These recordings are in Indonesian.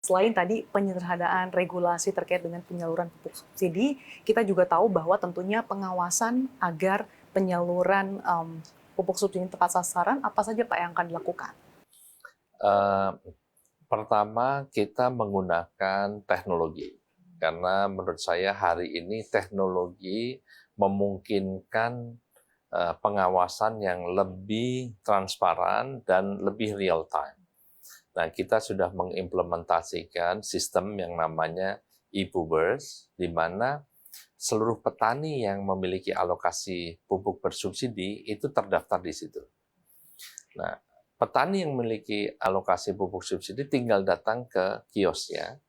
Selain tadi penyederhanaan regulasi terkait dengan penyaluran pupuk subsidi, kita juga tahu bahwa tentunya pengawasan agar penyaluran pupuk subsidi tepat sasaran, apa saja Pak yang akan dilakukan? Eh, Pertama, kita menggunakan teknologi. Karena menurut saya hari ini teknologi memungkinkan pengawasan yang lebih transparan dan lebih real time. Nah, kita sudah mengimplementasikan sistem yang namanya e-Pubers, di mana seluruh petani yang memiliki alokasi pupuk bersubsidi itu terdaftar di situ. Nah, petani yang memiliki alokasi pupuk subsidi tinggal datang ke kiosnya,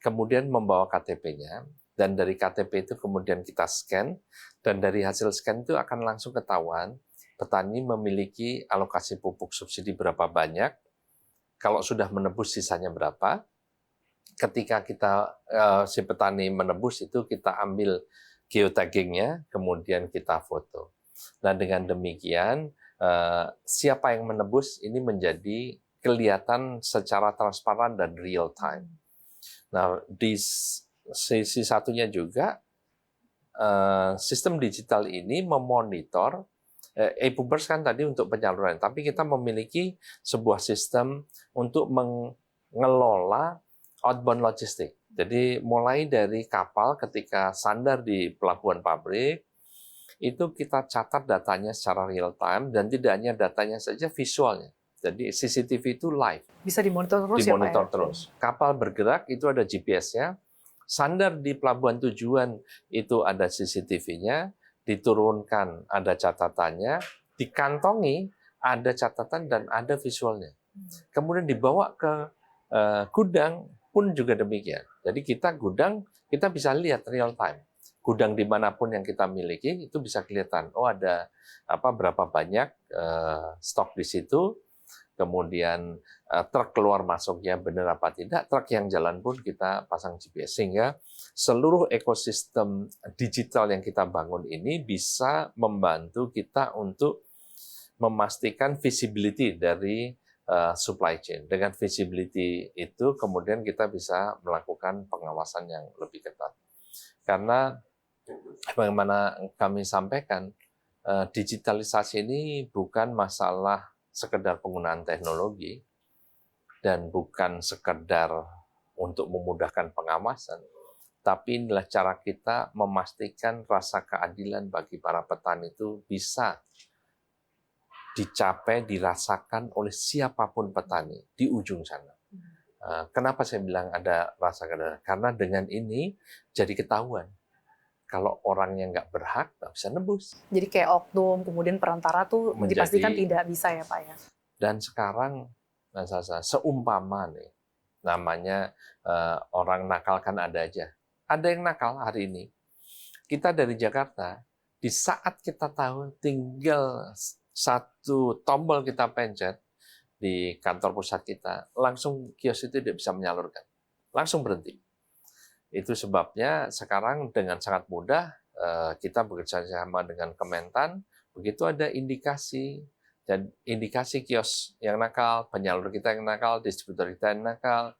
kemudian membawa KTP-nya, dan dari KTP itu kemudian kita scan, dan dari hasil scan itu akan langsung ketahuan petani memiliki alokasi pupuk subsidi berapa banyak, kalau sudah menebus sisanya berapa. Ketika si petani menebus itu kita ambil geotaggingnya, kemudian kita foto. Nah, dengan demikian siapa yang menebus ini menjadi kelihatan secara transparan dan real time. Nah, di sisi satunya juga sistem digital ini memonitor e-Pubers kan tadi untuk penyaluran, tapi kita memiliki sebuah sistem untuk mengelola outbound logistik. Jadi mulai dari kapal ketika sandar di pelabuhan pabrik, itu kita catat datanya secara real time, dan tidak hanya datanya saja, visualnya. Jadi CCTV itu live. Bisa dimonitor terus ya Pak ya? Dimonitor terus. Kapal bergerak itu ada GPS-nya, sandar di pelabuhan tujuan itu ada CCTV-nya, diturunkan ada catatannya, dikantongi ada catatan dan ada visualnya. Kemudian dibawa ke gudang pun juga demikian. Jadi gudang kita bisa lihat real time. Gudang dimanapun yang kita miliki itu bisa kelihatan. Oh, ada berapa banyak stok di situ. Kemudian truk keluar masuknya benar apa tidak, truk yang jalan pun kita pasang GPS, sehingga seluruh ekosistem digital yang kita bangun ini bisa membantu kita untuk memastikan visibility dari supply chain. Dengan visibility itu kemudian kita bisa melakukan pengawasan yang lebih ketat. Karena bagaimana kami sampaikan, digitalisasi ini bukan masalah sekedar penggunaan teknologi dan bukan sekedar untuk memudahkan pengawasan, tapi inilah cara kita memastikan rasa keadilan bagi para petani itu bisa dicapai, dirasakan oleh siapapun petani di ujung sana. Kenapa saya bilang ada rasa keadilan? Karena dengan ini jadi ketahuan kalau orang yang nggak berhak nggak bisa nebus. Jadi kayak oknum, kemudian perantara tuh dipastikan tidak bisa ya Pak ya? Dan sekarang, Mas Sasa, seumpama nih, namanya orang nakal kan ada aja. Ada yang nakal hari ini. Kita dari Jakarta, di saat kita tahu tinggal satu tombol kita pencet di kantor pusat kita, langsung kios itu tidak bisa menyalurkan. Langsung berhenti. Itu sebabnya sekarang dengan sangat mudah kita bekerja sama dengan Kementan, begitu ada indikasi dan indikasi kios yang nakal, penyalur kita yang nakal, distributor kita yang nakal,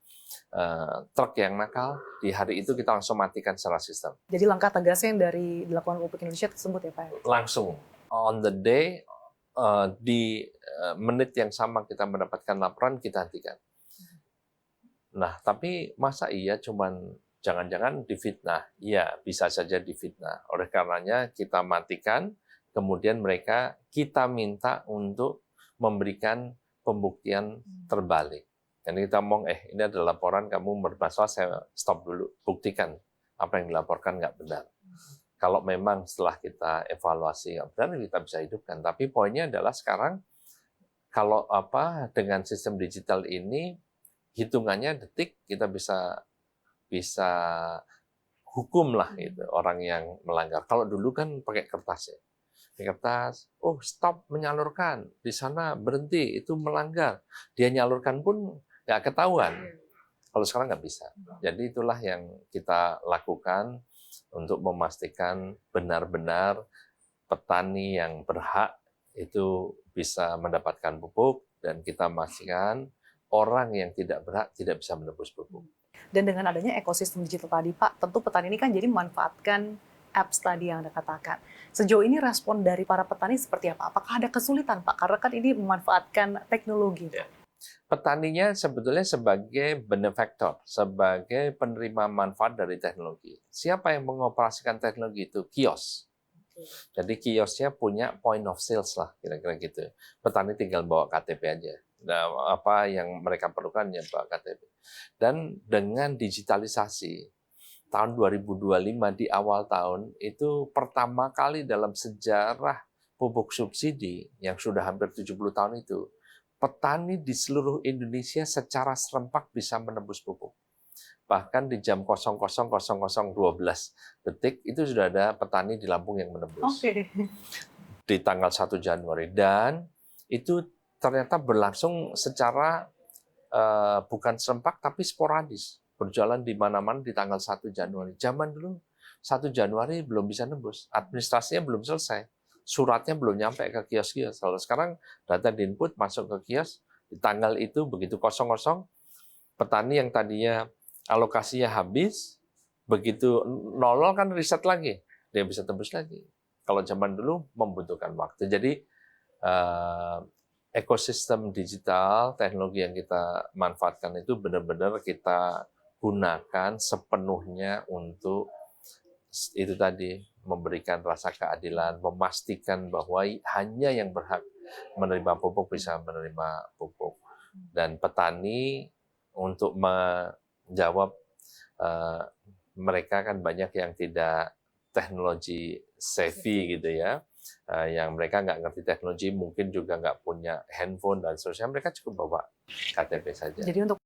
truk yang nakal, di hari itu kita langsung matikan secara sistem. Jadi langkah tegasnya yang dari dilakukan Pupuk Indonesia tersebut ya Pak? Langsung, on the day, di menit yang sama kita mendapatkan laporan, kita hentikan. Nah, tapi masa iya cuman jangan-jangan difitnah? Iya, bisa saja difitnah. Oleh karenanya kita matikan, kemudian kita minta untuk memberikan pembuktian terbalik. Dan kita ngomong, ini adalah laporan kamu bermasalah, saya stop dulu, buktikan apa yang dilaporkan nggak benar. Kalau memang setelah kita evaluasi nggak benar, kita bisa hidupkan. Tapi poinnya adalah sekarang, kalau dengan sistem digital ini, hitungannya detik kita bisa hukum lah itu orang yang melanggar. Kalau dulu kan pakai kertas ya. Kertas, stop menyalurkan, di sana berhenti, itu melanggar. Dia nyalurkan pun nggak ketahuan. Kalau sekarang nggak bisa. Jadi itulah yang kita lakukan untuk memastikan benar-benar petani yang berhak itu bisa mendapatkan pupuk, dan kita memastikan orang yang tidak berhak tidak bisa menebus pupuk. Dan dengan adanya ekosistem digital tadi, Pak, tentu petani ini kan jadi memanfaatkan apps tadi yang Anda katakan. Sejauh ini respon dari para petani seperti apa? Apakah ada kesulitan, Pak? Karena kan ini memanfaatkan teknologi. Ya. Petaninya sebetulnya sebagai benefactor, sebagai penerima manfaat dari teknologi. Siapa yang mengoperasikan teknologi itu? Kios. Jadi kiosnya punya point of sales lah, kira-kira gitu. Petani tinggal bawa KTP aja. Nah, apa yang mereka perlukan ya bawa KTP. Dan dengan digitalisasi, tahun 2025 di awal tahun, itu pertama kali dalam sejarah pupuk subsidi yang sudah hampir 70 tahun itu, petani di seluruh Indonesia secara serempak bisa menebus pupuk. Bahkan di jam 00.0012 detik itu sudah ada petani di Lampung yang menebus. Oke. Di tanggal 1 Januari. Dan itu ternyata berlangsung secara bukan serempak tapi sporadis. Berjalan di mana-mana di tanggal 1 Januari. Zaman dulu 1 Januari belum bisa nebus. Administrasinya belum selesai. Suratnya belum nyampe ke kios-kios. Kalau sekarang data diinput masuk ke kios, di tanggal itu begitu kosong-kosong, petani yang tadinya alokasinya habis, begitu nolol kan riset lagi, dia bisa tebus lagi. Kalau zaman dulu membutuhkan waktu. Jadi ekosistem digital, teknologi yang kita manfaatkan itu benar-benar kita gunakan sepenuhnya untuk itu tadi, memberikan rasa keadilan, memastikan bahwa hanya yang berhak menerima pupuk bisa menerima pupuk. Dan petani untuk menjawab mereka kan banyak yang tidak teknologi savvy gitu ya, yang mereka nggak ngerti teknologi, mungkin juga nggak punya handphone dan seterusnya, mereka cukup bawa KTP saja. Jadi untuk